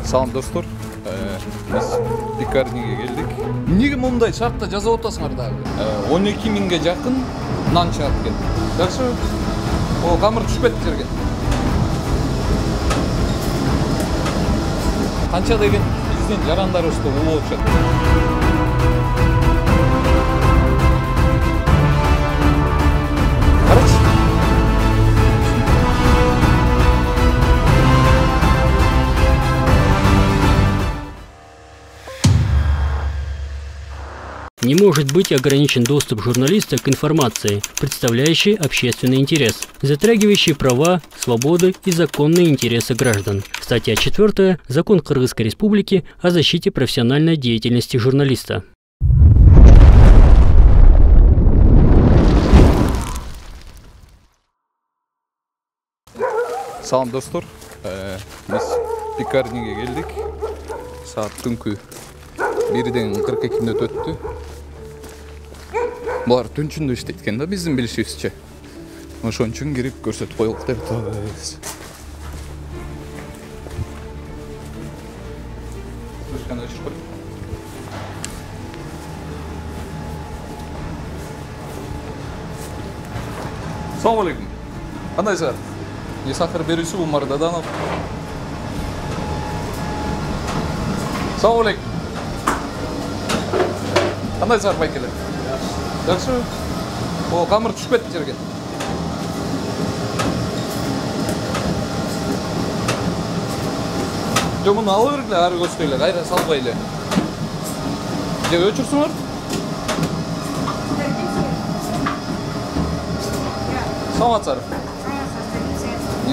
Салам достор, биз пекарняга келдик. Эмнеге мындай шартта жазып атасыңар дагы? 12 миңге жакын нан чыгат экен. Жакшы? О, камыр түшпөт жерге. Канча деген биздин жарандарыбызды улап атышат. Не может быть ограничен доступ журналиста к информации, представляющей общественный интерес, затрагивающей права, свободы и законные интересы граждан. Статья 4. Закон Кыргызской Республики о защите профессиональной деятельности журналиста. Салам достор, биз пекарняга келдик. Саат түнкү 1:42 мүнөт өттү. Булар түнчүндө иштейт экен да, биздин билишибизче. Ошон үчүн кирип көрсөтүп коелук деп атабыз. Салам алейкум. Кандайсыздар? Сахар берүүсү Умар Даданов. Салам алейкум. Кандайсыздар байкелер? Жакшы? О, камыр түшпөт жерге. Жо, муну ала бергиле, ары көздөйлө, кайра салбайлы. Же өчүрсүңөр? Саламатсыздар.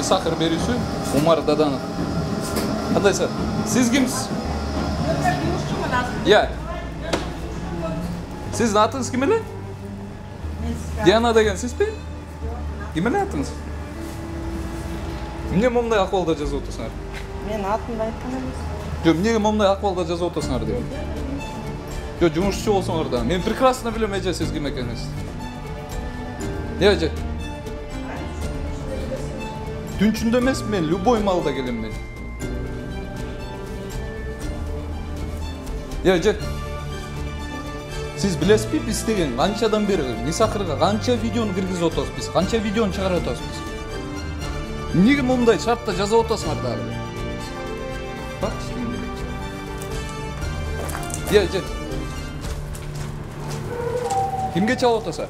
Сахар берүүсү Умар Даданов. Кандайсыздар? Сиз кимсиз? Я. Сиздин атыңыз ким эле? Диана деген сизби? Ким эле атыңыз? Эмне момундай акыбалда жазып атасыңар? Мен атымды айткан эмес. Жо, эмнеге момундай акыбалда жазып атасыңар дейм. Жо, жумушчу болсоңор да. Мен прекрасно билем эже сиз ким экениңизди. Эже. Түнчүндө эмес, мен любой маалда келем мен. Эже. Сиз билесизби, биз деген канчадан бери Нисахырга канча видеону киргизип атабыз биз, канча видеону чыгарып атабыз биз. Эмнеге мындай шартта жазып атасыңар дагы? Бакчы дейм. Же. Кимге чалып атасың?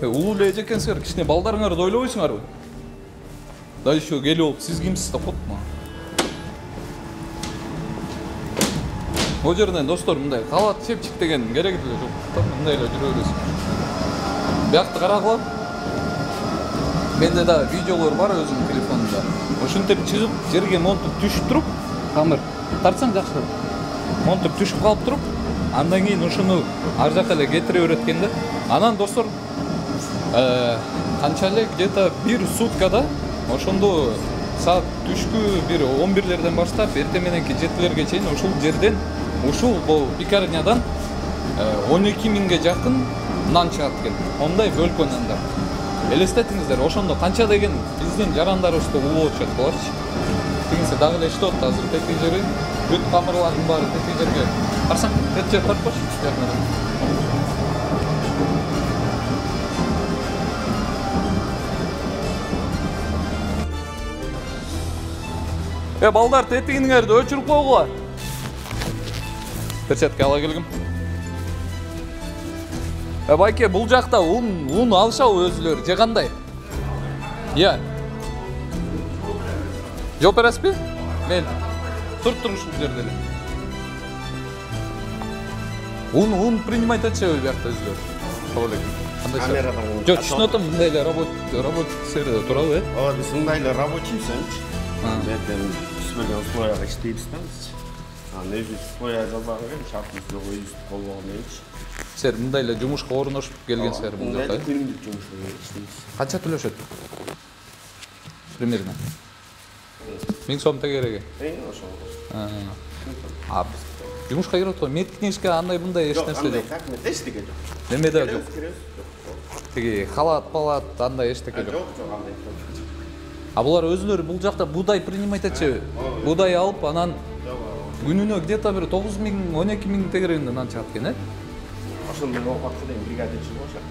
Улуу эле эже экенсиңер, кичине балдарыңарды ойлобойсуңарбы? Да еще келип, сиз кимсиз деп атма. О жерден достор, мындай калат чепчик деген кереги деле жок. Мындай эле жүрө бересиз. Биякты карагыла. Менде да видеолор бар өзүмдүн телефонумда. Ошентип чыгып, жерге монтуп түшүп туруп, камыр тартсаң жакшы. Монтуп түшүп калып туруп, андан кийин ушуну ар жака эле кетире берет экен да. Анан достор, канча эле где-то 1 суткада ошондо саат түшкү 11лерден баштап эртең мененки 7лерге чейин ушул жерден, ушул пекарнядан 12 миңге жакын нан чыгат экен. Ондай бөлкө нандар. Элестетиңиздер, ошондо канча деген биздин жарандарыбызды улап атышат болчу. Тигинсе дагы эле иштеп атты азыр тетиги жери, бүт камырлардын баары тетиги жерге. Карасаң, тет жер тартпач. Балдар, тетигиңерди өчүрүп койгула. Перчатка ала келгим. Байке, бул жакта ун алышабы өзүлөрү, же кандай? Я. Жооп бересизби? Мен туруп ушул жерде эле. Ун принимать этишеби биякта өзүлөрү? Кандайсыз? Жок, түшүнүп атам, мындай эле рабочий сферада турабы, Ооба, биз мындай эле рабочийсиңчи. Бетен түшпөгөн условияга иштейбиз да биз. Анан өзүбүз условия жаза берген, шартыбызды коюбуз болбогончу. Сер мындай эле жумушка орношуп келгенсиңер бул жакта. Күнүмдүк жумушка иштейбиз. Канча төлөшөт? Примерно. 1000 сом тегереги. Ошол. Жумушка кирип атпайбы? Медкинешке андай мындай эч нерсе жок. Эчтеке жок. Немеде жок. тиги халат андай эчтеке жок. Жок, андай. А булар өзүлөрү бул жакта будай принимать этчи. Будай алып анан күнүнө где-то бир 9.000, 12.000 тегерегинде нан чыгат экен, Ошондой оокатка дейм бригадирчи болушат.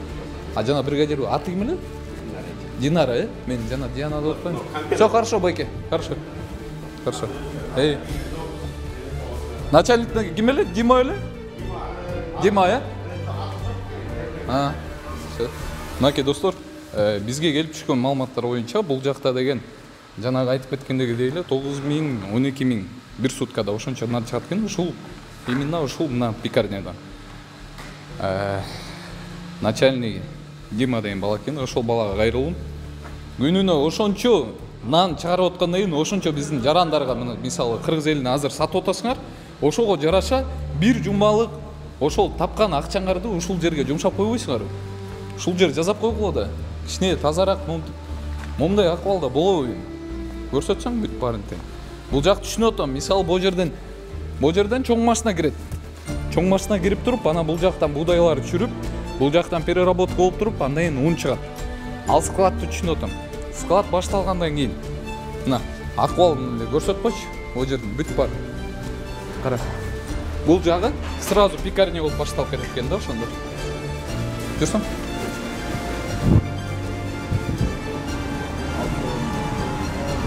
А жана бригадир аты ким эле? Динара, Мен жана Диана деп атпаймынбы? Всё хорошо, байке. Хорошо. Хорошо. Начальник ким эле? Дима эле? Дима, Всё. Мынакей достор, бизге келип түшкөн маалыматтар боюнча бул жакта деген жанагы айтып кеткендегидей эле 9.000, 12.000 бир суткада ошончо нан чыгат экен. Ушул именно ушул мына пекарнядан. Начальник Дима деген бала экен, ошол балага кайрылдым. Күнүнө ошончо нан чыгарып аткандан кийин ошончо биздин жарандарга, мисалы кыргыз элине азыр сатып атасыңар, ошого жараша бир жумалык ошол тапкан акчаңарды ушул жерге жумшап койбойсуңарбы? Ушул жер жасап койгула да. Кичине тазараак момундай акыбалда болобу? Көрсөтсөң бүт баарын тең. Бул жак түшүнүп атам. Мисалы бул жерден чоң машина кирет. Чоң машина кирип туруп, анан бул жактан будайлар чүрүп, бул жактан переработка болуп туруп, андан кийин ун чыгат. Ал складты түшүнүп атам. Склад башталгандан кийин мына акыбалын эле көрсөтүп койчу. Бул жердин бүт бар. Кара. Бул жагы сразу пекарня болуп башталып кетет экен да ошондо. Жүрсөң.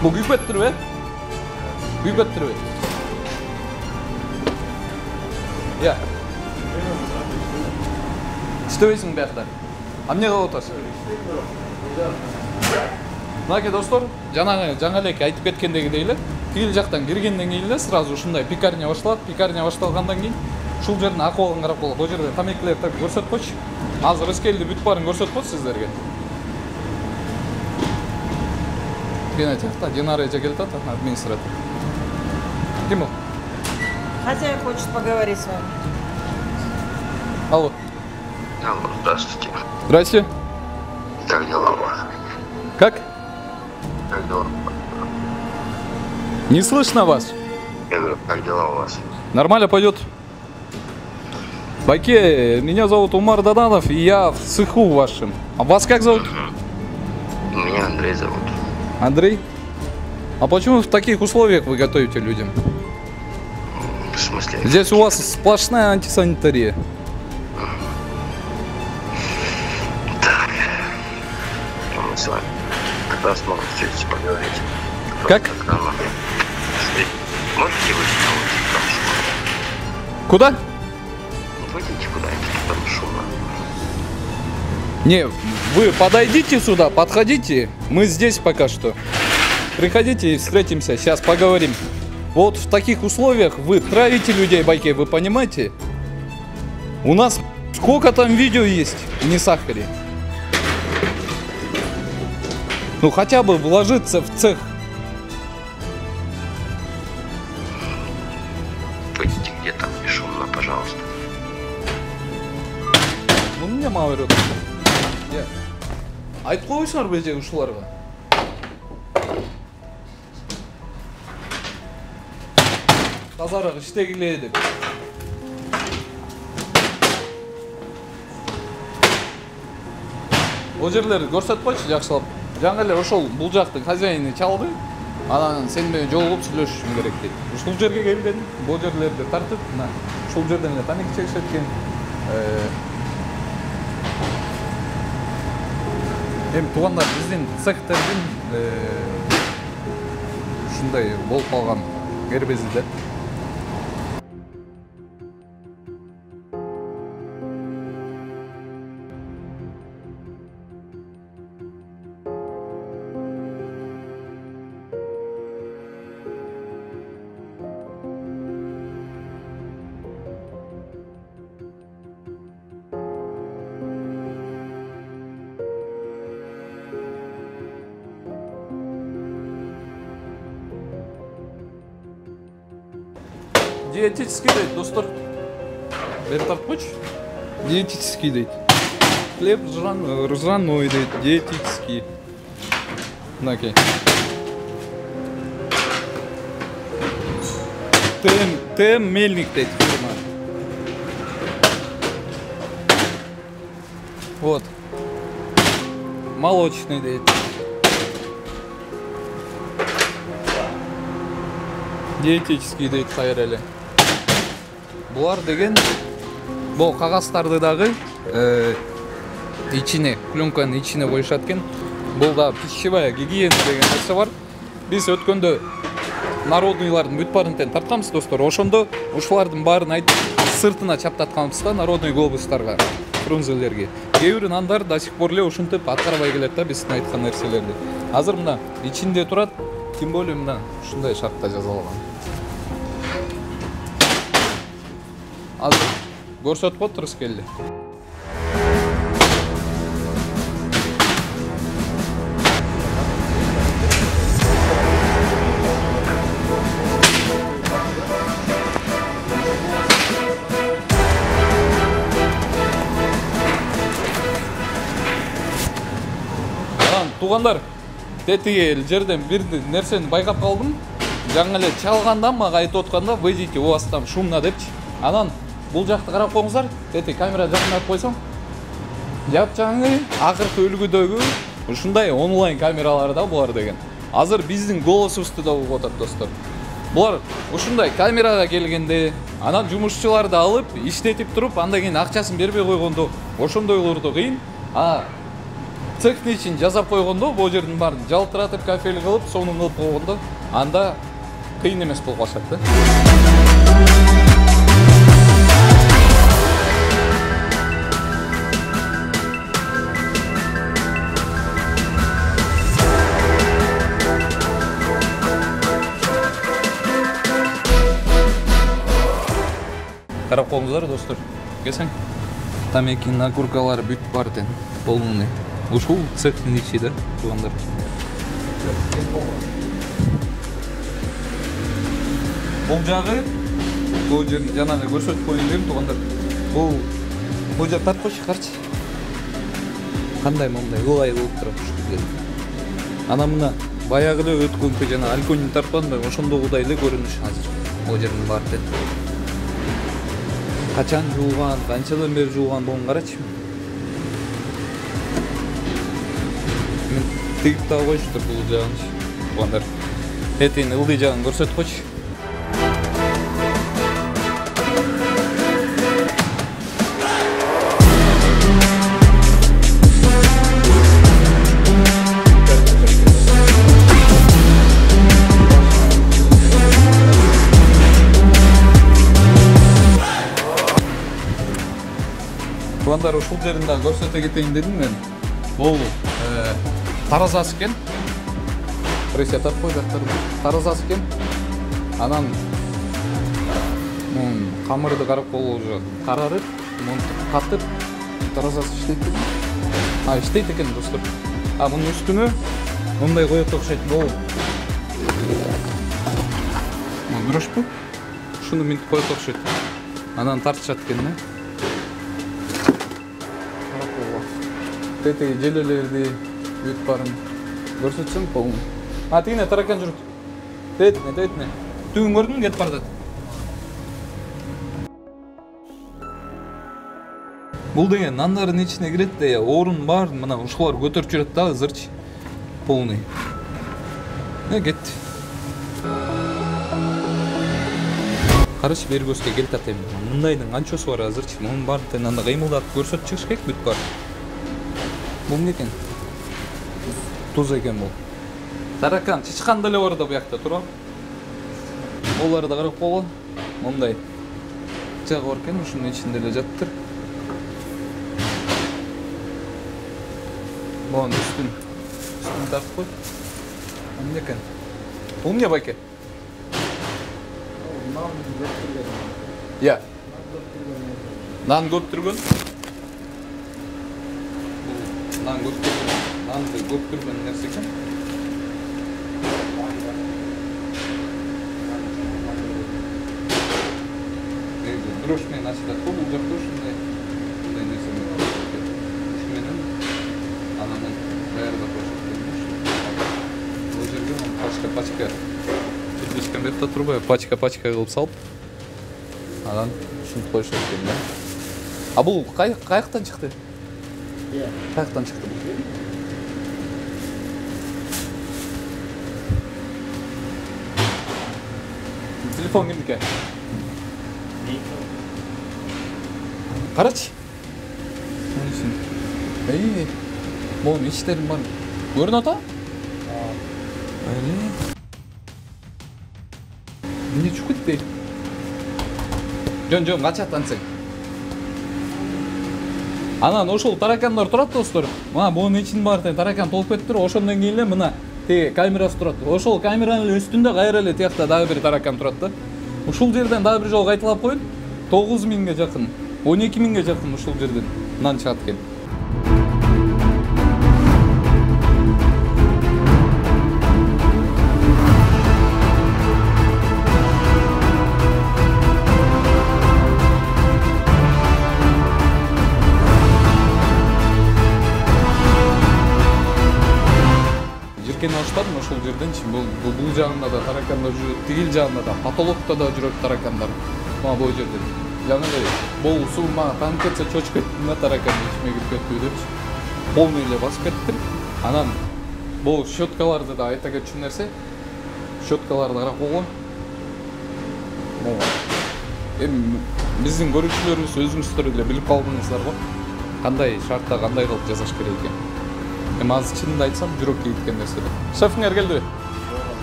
Бул күйүп кетиптирби? Күйүп кетиптирби? Я. İstebeysin beyakta. Amne kılıp atасың? Мынакей достор, жаңа эле айтып кеткендегидей эле, тигил жактан киргенден кийин эле сразу ушундай пекарня башталат. Пекарня башталгандан кийин ушул жердин акыбалын карап болот. Бул жерде тамекилерди көрсөтүп койчу. Азыр эскелди бүт баарын көрсөтүп койт сиздерге. Кene жакта Динара эже келип атат, администратор. Ким ол? Хозяин хочет поговорить с вами. Алло. Алло, здравствуйте. Здрасте. Как дела у вас? Как? Как дела? Не слышно вас. Я говорю, как дела у вас? Нормально пойдет. Байке, меня зовут Умар Даданов, и я в цеху вашем. А вас как зовут? Меня Андрей зовут. Андрей? А почему в таких условиях вы готовите людям? В смысле? Здесь у вас сплошная антисанитария. Так. Мы с вами как раз можем встретиться поговорить. Как? Можете выйти на улицу, там шумно? Куда? Выйдите куда-нибудь, там шумно. Не, вы подойдите сюда, подходите. Мы здесь пока что. Приходите и встретимся, сейчас поговорим. Вот в таких условиях вы травите людей, байке, вы понимаете? У нас сколько там видео есть в Несахаре? Ну хотя бы вложиться в цех. Выйдите где там не шумно, пожалуйста. Ну мне мало орёт. Айтып койсуңар беже ушуларга. Тазараак иштегиле деп. Бул жерлерди көрсөтүп койчу жакшылап. Жаңы эле ошол бул жактын хозяины чалды. Анан сен менен жолугуп сүйлөшүшүм керек дейт. Ушул жерге келген, бул жерлерди тартып, мына ушул жерден эле таник чегишет экен. Эми туугандар биздин цехтердин ушундай болуп калган кербези да. Диетический дейт, достор. Бери тартып койчу. Диетический дейт. Хлеб ржаной дейт, диетический. Мынакей. ТМ Мельник дейт фирма. Вот. молочный дейт. Диетический дейт кайыр эле. Булар деген бул кагаздарды дагы ичине, пленканын ичине коюшат экен. Бул да пищевая гигиена деген нерсе бар. Биз өткөндө народныйлардын бүт барын тартканбыз достор. Ошондо ушулардын баарын айтып сыртына чаптатканбыз да народный глобустарга, фрунзелерге. Кээ бир нандар до сих пор эле ушинтип аткарбай келет да биздин айткан нерселерди. Азыр мына ичинде турат, тем более мына ушундай шартта жазылган. Азыр көрсөтүп отурбуз келди. Тугандар, тетиги жерден бир нерсени байкап калдым. Жаңы эле чалганда мага айтып атканда, "Выйдите, у вас там шумно" депчи. Анан бул жакты карап коңуздар, тети камера жакындатып койсоң. Жапжаңы акыркы үлгүдөгү ушундай онлайн камералар да булар деген. Азыр биздин голосубузду да угуп атат достор. Булар ушундай камерага келгенде, анан жумушчуларды алып, иштетип туруп, андан кийин акчасын бербей койгондо, ошондойлорду кыйын. Цехни için жазап койгондо, бул жердин баарын жалтыратып, кафель кылып, сонун кылып койгондо, анда кыйын эмес болуп калышат да. Карап коңуздар достор. Келсең, тамекинин окуркалары бүт бар экен, полный. Ушул цехтин ичи да, тугандар. Бул жагы, бул жерин жанагы көрсөтүп коюн дедим тугандар. Бул жак тартып койчу, карчы. Кандай мондай ылай болуп турат ушул жерде. Анан мына баягы эле өткөнкү жана алконин тартканда ошондогудай эле көрүнүш азыр. Бул жердин баары тең. Качан жуулган, канчадан бери жуулган болгон карачы. Мен тигип дагы койчуптур бул жагын. Тугандар. Этин ылдый жагын көрсөтүп койчу. Тугандар, ушул жерин да көрсөтө кетейин дедим мен. Бул таразасы экен. Пресс атап кой жактарды. Таразасы экен. Анан камырды карап болуу уже карарып, катып таразасы иштейт экен. Иштейт экен достор. Мунун үстүнө мындай коет окшойт. Бул брошпу. Ушуну минтип коет окшойт. Анан тартышат экен да. Тети желелерди бүт барын көрсөтсөң полный. Тигине таракан жүрүп. Тетине. Түгүн көрдүң, кетип баратат. Бул деген нандардын ичине кирет да, орун бар, мына ушулар көтөрүп жүрөт да азырчы. Полный. Кетти. Карачы бери көзгө келип атайм. Мындайдын канчасы бар азырчы. Мунун баарын анда кыймылдатып көрсөтүп чыгыш керек бүт бар. Бул эмне экен? Туз экен бул. Таракан, чычкан деле бар да буякта туруп. Оларды да карап койгон. Мындай жагы бар экен, ушунун ичинде эле жаттыр. Бон үстүн тартып кой. Эмне экен? Бул эмне байке? Нан көп түргөн. Нанды көп түргөн нерсе экен. Дрож менен ачылат, бул жакта ушундай нерсе менен. Ушу менен анан даярдап коюшат. Бул жерге пачка. Түшкөн бетте турбай, пачка кылып салып. Анан ушинтип коюшат экен да. Бул каяктан чыкты? Каяктан чыкты бул? Телефон кимдики? Карачы. Эй, моун иштерим бар. Көрүнүп ата? Не чукут дейт. Жон качат ансең. Анан ошол таракандар турат достор. Мына буунун ичинде бар таракан толуп кетиптир. Ошондон кийин эле мына тиги камерасы турат. Ошол камеранын үстүндө кайра эле тиякта дагы бир таракан турат да. Ушул жерден дагы бир жолу кайталап коюн. 9000ге жакын, 12000ге жакын ушул жерден нан чыгат экен. Жиркен алыштадым ошол жерденчи. Бул жагында да таракандар жүрөт, тигил жагында да, потолокто да жүрөт таракандар. Мына бул жерден. Жаңы эле бул суу мага танып кетсе чочуп кеттим да таракан ичиме кирип кетти депчи. Полный эле басып кеттим. Анан бул щеткаларды да айта кетчү нерсе. Щеткаларды карап койгон. Эми биздин көрүүчүлөрүбүз өзүңүздөр эле билип калдыңыздар го. Кандай шартта кандай кылып жасаш керек экен. Эми азыр чынымды айтсам, жүрөк кейиткен нерсе. Шефиңер келди.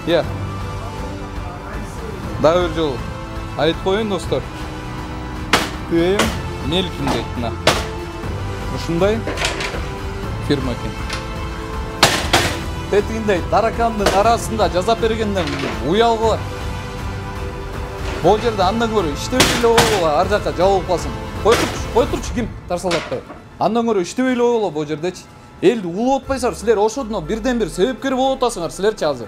Иә. Дагы бир жолу айтып коеюн достор. Үйөм Мелкин дейт мына. Ушундай фирма экен. Тетигиндей таракандын арасында жасап бергенден уялгылар. Бул жерде андан көрө иштебей эле койгула, ар жакка жабылып калсын. Кой турчу ким тарсалатпай. Андан көрө иштебей эле койгула бул жердечи. Элди улутпайсыңар, силер ошодон бирден бир себепкер болуп атасыңар силерчи азыр.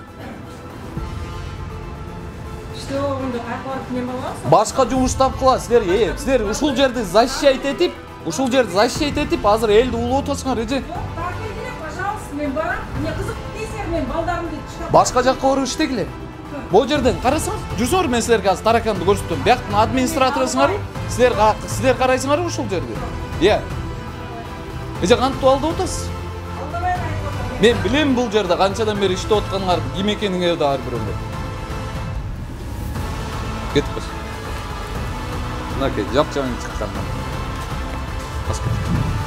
Башка жумуш тапкыла силер, силер ушул жерди защищать этип, азыр элди улутасыңар, эже. Пожалуйста, мен барам. Мне кызык дейсиңер, мен балдарымды чыгап. Башка жакка барып иштегиле. Бул жерден карасаңар, жүрсөңөр, мен силерге азыр тараканды көрсөттүм. Бияктын администраторысыңарбы? Силер карайсыңарбы ушул жерди? Эже кантип алдап атасыз? Мен билем бул жерде канчадан бери иштеп атканыңарды, ким экениңерди да ар бирөөңөр. Кетип калсын. Мынакей жап-жаңы чыккан. Басып кетти.